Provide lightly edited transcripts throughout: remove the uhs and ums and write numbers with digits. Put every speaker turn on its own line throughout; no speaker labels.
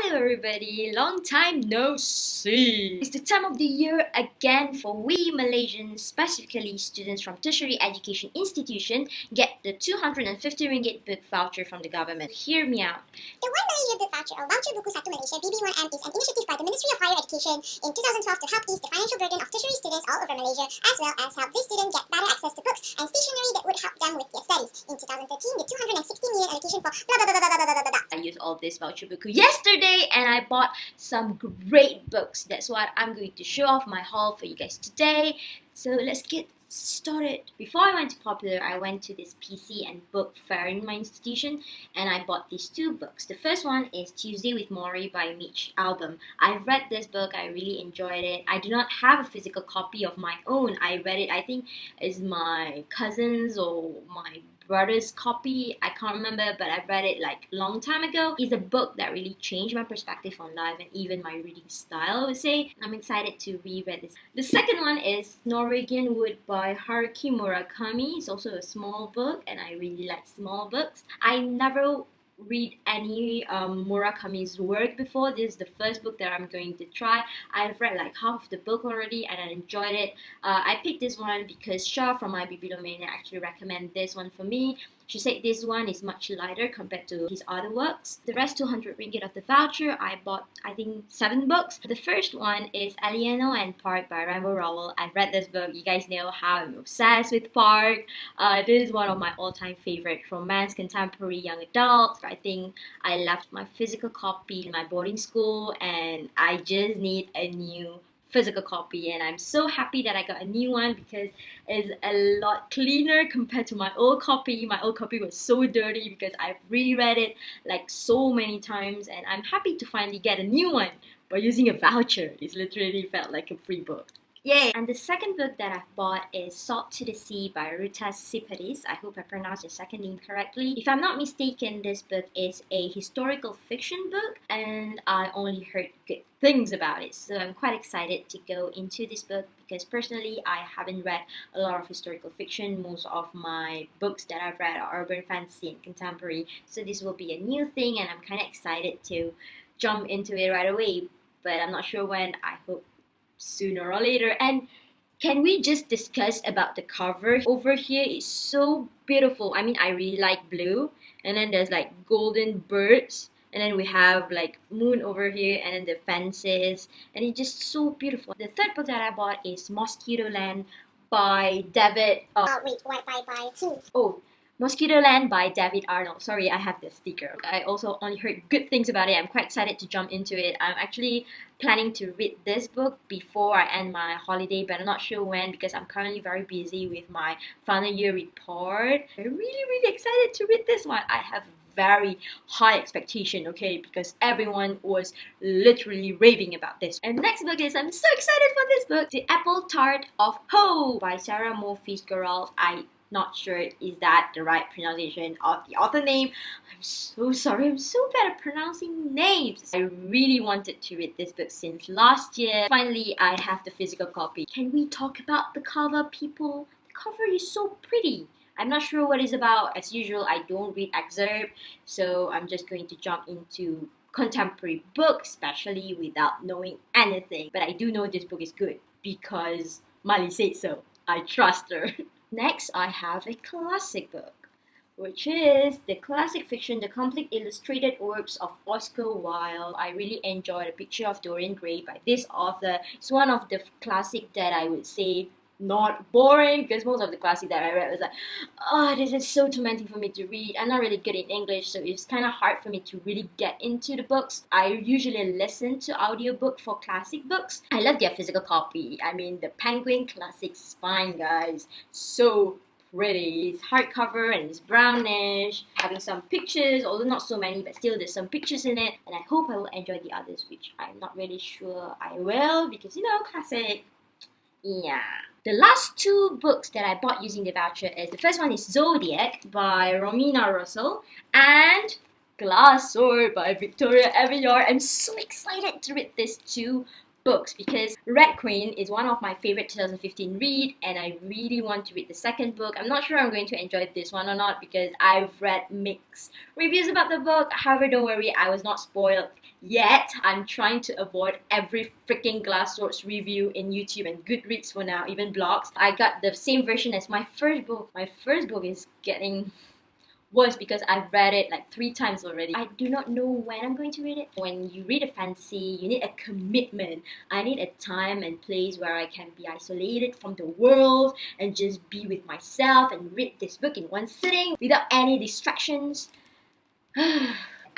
Hello everybody, long time no see. It's the time of the year again for we Malaysians, specifically students from tertiary education institution, get the 250 ringgit book voucher from the government. Hear me out.
The One Malaysia Book Voucher, or Voucher Buku Satu Malaysia BB1M, is an initiative by the Ministry of Higher Education in 2012 to help ease the financial burden of tertiary students all over Malaysia, as well as help these students get better access to books and stationery that would help them with their studies. In 2013, the 260 million allocation for blah blah blah blah blah blah blah blah.
I used all this voucher buku yesterday and I bought some great books. That's what I'm going to show off my haul for you guys today. So let's get started. Before I went to Popular, I went to this PC and book fair in my institution and I bought these two books. The first one is Tuesday with Maury by Mitch Albom. I read this book, I really enjoyed it. I do not have a physical copy of my own. I read it, I think it's my cousin's or my brother's copy. I can't remember, but I read it like a long time ago. It's a book that really changed my perspective on life and even my reading style, I would say. I'm excited to reread this. The second one is Norwegian Wood by Haruki Murakami. It's also a small book and I really like small books. I never read any Murakami's work before. This is the first book that I'm going to try. I've read like half of the book already and I enjoyed it. I picked this one because Shah from my BB domain actually recommended this one for me. She said this one is much lighter compared to his other works. The rest 200 ringgit of the voucher, I bought I think 7 books. The first one is Eleanor&Park by Rainbow Rowell. I've read this book. You guys know how I'm obsessed with Park. This is one of my all-time favorite romance, contemporary, young adult. I think I left my physical copy in my boarding school and I just need a new physical copy, and I'm so happy that I got a new one because it's a lot cleaner compared to my old copy. My old copy was so dirty because I've reread it like so many times, and I'm happy to finally get a new one by using a voucher. It literally felt like a free book. Yay! And the second book that I've bought is Salt to the Sea by Ruta Siparis. I hope I pronounced the second name correctly. If I'm not mistaken, this book is a historical fiction book and I only heard good things about it. So I'm quite excited to go into this book because personally I haven't read a lot of historical fiction. Most of my books that I've read are urban fantasy and contemporary. So this will be a new thing and I'm kind of excited to jump into it right away. But I'm not sure when. I hope sooner or later. And can we just discuss about the cover over here? It's so beautiful. I mean, I really like blue, and then there's like golden birds, and then we have like moon over here, and then the fences, and it's just so beautiful. The third book that I bought is Mosquito Land by David
By who?
oh, Mosquito Land by David Arnold. Sorry, I have the sticker. I also only heard good things about it. I'm quite excited to jump into it. I'm actually planning to read this book before I end my holiday, but I'm not sure when because I'm currently very busy with my final year report. I'm really excited to read this one. I have very high expectation, okay, because everyone was literally raving about this. And next book is, I'm so excited for this book, The Apple Tart of Ho by Sarah Moe Fitzgerald. I'm not sure is that the right pronunciation of the author name. I'm so sorry, I'm so bad at pronouncing names. I really wanted to read this book since last year. Finally, I have the physical copy. Can we talk about the cover, people? The cover is so pretty. I'm not sure what it's about. As usual, I don't read excerpt, so I'm just going to jump into contemporary books, especially without knowing anything. But I do know this book is good because Mali said so. I trust her. Next, I have a classic book, which is the classic fiction, The Complete Illustrated Works of Oscar Wilde. I really enjoyed A Picture of Dorian Gray by this author. It's one of the classic that I would say not boring because most of the classic that I read was like, oh, this is so tormenting for me to read. I'm not really good in English, so it's kind of hard for me to really get into the books. I usually listen to audiobook for classic books. I love their physical copy. I mean, the Penguin Classic Spine, guys, so pretty. It's hardcover and it's brownish, having some pictures, although not so many, but still there's some pictures in it. And I hope I will enjoy the others, which I'm not really sure I will because, you know, classic. Yeah. The last 2 books that I bought using the voucher is, the first one is Zodiac by Romina Russell and Glass Sword by Victoria Aveyard. I'm so excited to read these 2 books because Red Queen is one of my favorite 2015 read, and I really want to read the second book. I'm not sure I'm going to enjoy this one or not because I've read mixed reviews about the book. However, don't worry, I was not spoiled yet. I'm trying to avoid every freaking Glassworks review in YouTube and Goodreads for now, even blogs. I got the same version as my first book. My first book is getting worse because I've read it like 3 times already. I do not know when I'm going to read it. When you read a fantasy, you need a commitment. I need a time and place where I can be isolated from the world and just be with myself and read this book in one sitting without any distractions.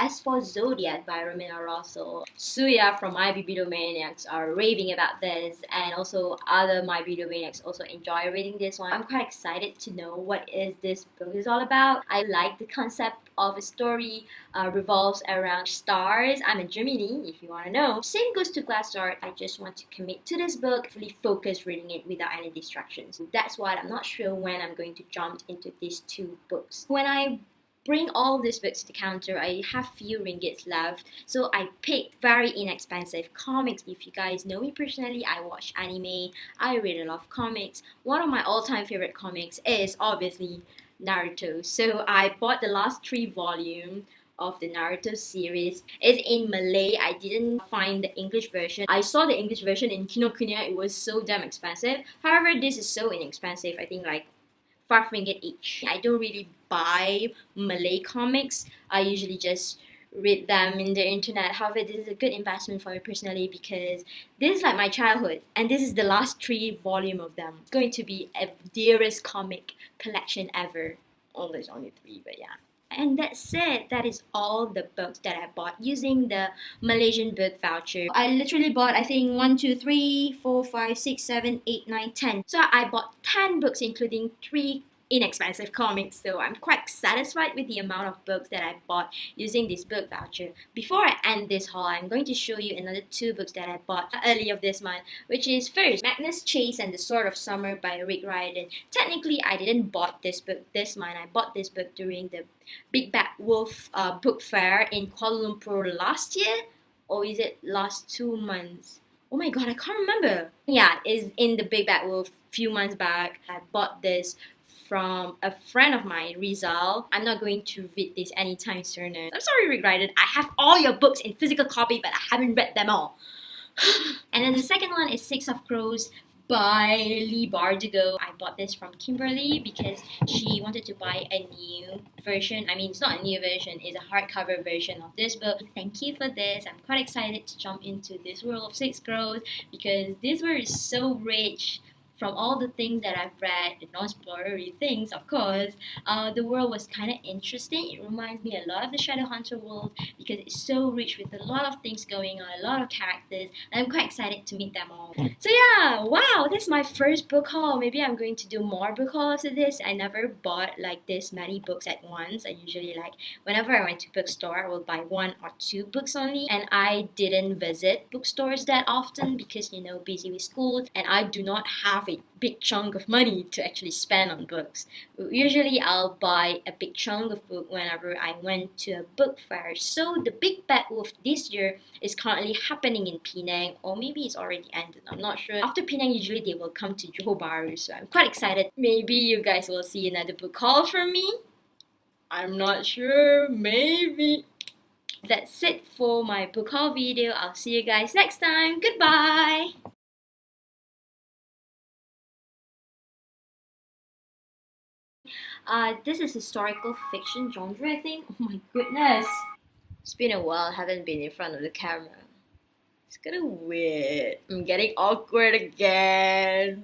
As for Zodiac by Romina Russell, Suya from My BB Maniacs are raving about this, and also other My BB Maniacs also enjoy reading this one. I'm quite excited to know what is this book is all about. I like the concept of a story revolves around stars. I'm a Gemini, if you want to know. Same goes to Glassdoor. I just want to commit to this book, fully focus reading it without any distractions. That's why I'm not sure when I'm going to jump into these 2 books. When I bring all these books to the counter, I have few ringgits left, so I picked very inexpensive comics. If you guys know me personally, I watch anime, I read a lot of comics. One of my all-time favorite comics is obviously Naruto, so I bought the last 3 volumes of the Naruto series. It's in Malay. I didn't find the English version. I saw the English version in Kinokuniya. It was so damn expensive. However, this is so inexpensive. I think like 5 ringgit each. I don't really buy Malay comics. I usually just read them in the internet. However, this is a good investment for me personally because this is like my childhood, and this is the last 3 volume of them. It's going to be a dearest comic collection ever. Oh, there's only 3, but yeah. And that's it. That is all the books that I bought using the Malaysian book voucher. I literally bought, I think, 1, 2, 3, 4, 5, 6, 7, 8, 9, 10. So I bought 10 books, including 3 inexpensive comics, so I'm quite satisfied with the amount of books that I bought using this book voucher. Before I end this haul, I'm going to show you another 2 books that I bought early of this month, which is first Magnus Chase and the Sword of Summer by Rick Riordan. Technically, I didn't bought this book this month. I bought this book during the Big Bad Wolf book fair in Kuala Lumpur last year, or is it last 2 months? Oh my god, I can't remember. Yeah, it's in the Big Bad Wolf few months back. I bought this from a friend of mine, Rizal. I'm not going to read this anytime soon. I'm sorry, Rick Riordan. I have all your books in physical copy, but I haven't read them all. And then the second one is Six of Crows by Lee Bardugo. I bought this from Kimberly because she wanted to buy a new version. I mean, it's not a new version, it's a hardcover version of this book. Thank you for this. I'm quite excited to jump into this world of Six Crows because this world is so rich. From all the things that I've read, the non-spoilery things, of course, the world was kind of interesting. It reminds me a lot of the Shadowhunter world because it's so rich with a lot of things going on, a lot of characters, and I'm quite excited to meet them all. So yeah, wow, that's my first book haul. Maybe I'm going to do more book hauls after this. I never bought like this many books at once. I usually like, whenever I went to bookstore, I will buy 1 or 2 books only, and I didn't visit bookstores that often because, you know, busy with school, and I do not have a big chunk of money to actually spend on books. Usually I'll buy a big chunk of book whenever I went to a book fair. So the Big Bad Wolf this year is currently happening in Penang, or maybe it's already ended, I'm not sure. After Penang, usually they will come to Johor Bahru, so I'm quite excited. Maybe you guys will see another book haul from me. I'm not sure, maybe. That's it for my book haul video. I'll see you guys next time. Goodbye! This is historical fiction genre, I think. Oh my goodness. It's been a while, I haven't been in front of the camera. It's kinda weird. I'm getting awkward again.